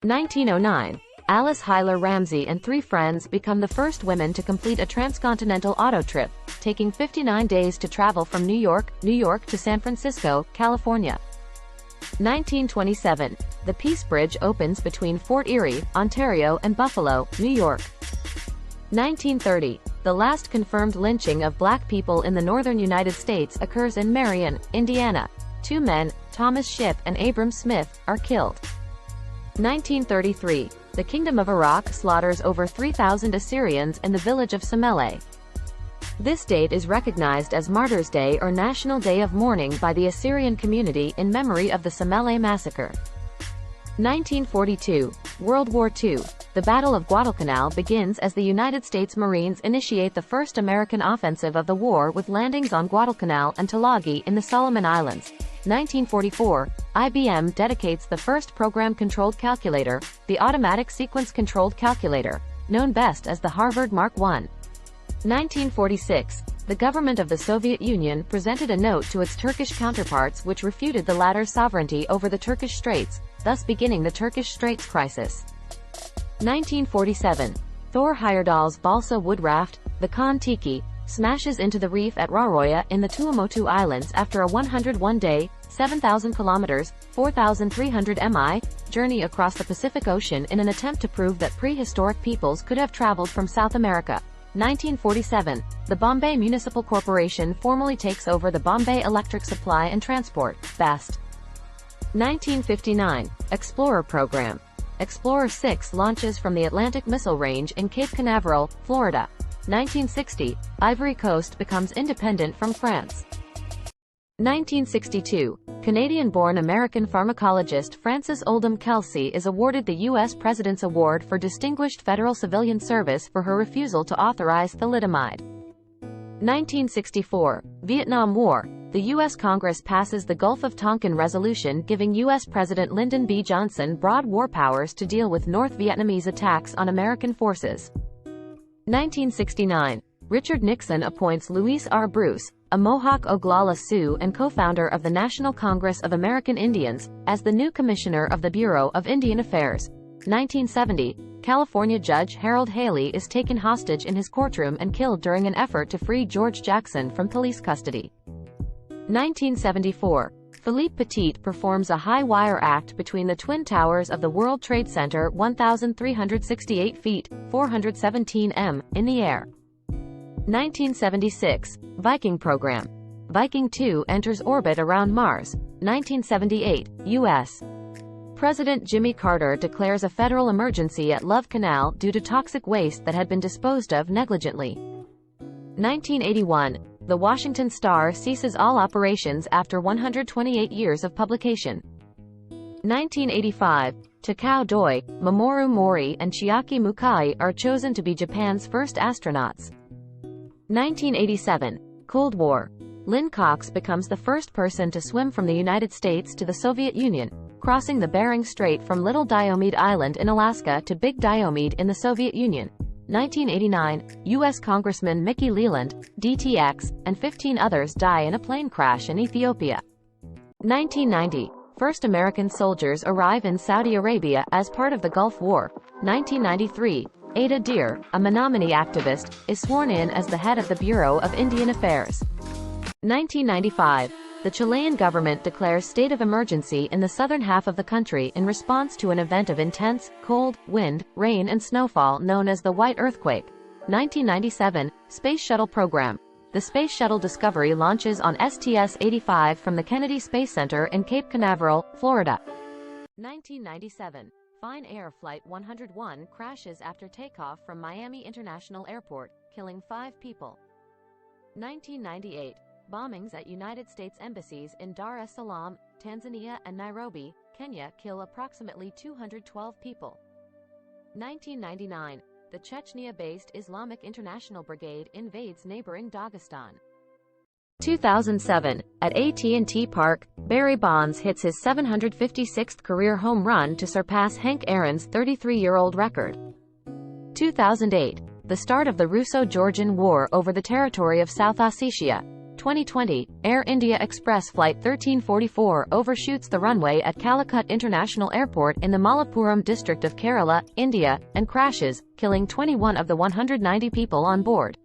1909. Alice Hyler Ramsey and 3 friends become the first women to complete a transcontinental auto trip, taking 59 days to travel from New York to San Francisco, California. 1927. The Peace Bridge opens between Fort Erie, Ontario and Buffalo, New York. 1930. The last confirmed lynching of black people in the northern United States occurs in Marion, Indiana. 2 men, Thomas Shipp and Abram Smith, are killed. 1933. The Kingdom of Iraq slaughters over 3,000 Assyrians in the village of Samele. This date is recognized as Martyrs' Day or National Day of Mourning by the Assyrian community in memory of the Samele massacre. 1942. World War II. The Battle of Guadalcanal begins as the United States Marines initiate the first American offensive of the war with landings on Guadalcanal and Tulagi in the Solomon Islands. 1944. IBM dedicates the first program-controlled calculator, the Automatic Sequence-Controlled Calculator, known best as the Harvard Mark I. 1946. The government of the Soviet Union presented a note to its Turkish counterparts which refuted the latter's sovereignty over the Turkish Straits, thus beginning the Turkish Straits crisis. 1947. Thor Heyerdahl's balsa wood raft, the Kon-Tiki, smashes into the reef at Raroya in the Tuamotu Islands after a 101-day, 7,000 kilometers, 4,300 mi, journey across the Pacific Ocean in an attempt to prove that prehistoric peoples could have traveled from South America. 1947. The Bombay Municipal Corporation formally takes over the Bombay Electric Supply and Transport, BEST. 1959. Explorer Program. Explorer 6 launches from the Atlantic Missile Range in Cape Canaveral, Florida. 1960. Ivory Coast becomes independent from France. 1962. Canadian-born American pharmacologist Frances Oldham Kelsey is awarded the U.S. President's Award for Distinguished Federal Civilian Service for her refusal to authorize thalidomide. 1964. Vietnam War. The U.S. Congress passes the Gulf of Tonkin Resolution giving U.S. President Lyndon B. Johnson broad war powers to deal with North Vietnamese attacks on American forces. 1969. Richard Nixon appoints Luis R. Bruce, a Mohawk Oglala Sioux and co-founder of the National Congress of American Indians, as the new commissioner of the Bureau of Indian Affairs. 1970. California Judge Harold Haley is taken hostage in his courtroom and killed during an effort to free George Jackson from police custody. 1974. Philippe Petit performs a high-wire act between the twin towers of the World Trade Center 1,368 feet, 417 m, in the air. 1976. Viking Program. Viking 2 enters orbit around Mars. 1978. U.S. President Jimmy Carter declares a federal emergency at Love Canal due to toxic waste that had been disposed of negligently. 1981. The Washington Star ceases all operations after 128 years of publication. 1985. Takao Doi, Mamoru Mori and Chiaki Mukai are chosen to be Japan's first astronauts. 1987. Cold War. Lynn Cox becomes the first person to swim from the United States to the Soviet Union, crossing the Bering Strait from Little Diomede Island in Alaska to Big Diomede in the Soviet Union. 1989. U.S. Congressman Mickey Leland, DTX, and 15 others die in a plane crash in Ethiopia. 1990. First American soldiers arrive in Saudi Arabia as part of the Gulf War. 1993. Ada Deer, a Menominee activist, is sworn in as the head of the Bureau of Indian Affairs. 1995. The Chilean government declares state of emergency in the southern half of the country in response to an event of intense, cold, wind, rain and snowfall known as the White Earthquake. 1997. Space Shuttle Program. The Space Shuttle Discovery launches on STS-85 from the Kennedy Space Center in Cape Canaveral, Florida. 1997. Fine Air Flight 101 crashes after takeoff from Miami International Airport, killing 5 people. 1998. Bombings at United States embassies in Dar es Salaam, Tanzania and Nairobi, Kenya kill approximately 212 people. 1999. The Chechnya-based Islamic International Brigade invades neighboring Dagestan. 2007. At AT&T Park, Barry Bonds hits his 756th career home run to surpass Hank Aaron's 33-year-old record. 2008. The start of the Russo-Georgian War over the territory of South Ossetia. 2020, Air India Express Flight 1344 overshoots the runway at Calicut International Airport in the Malappuram district of Kerala, India, and crashes, killing 21 of the 190 people on board.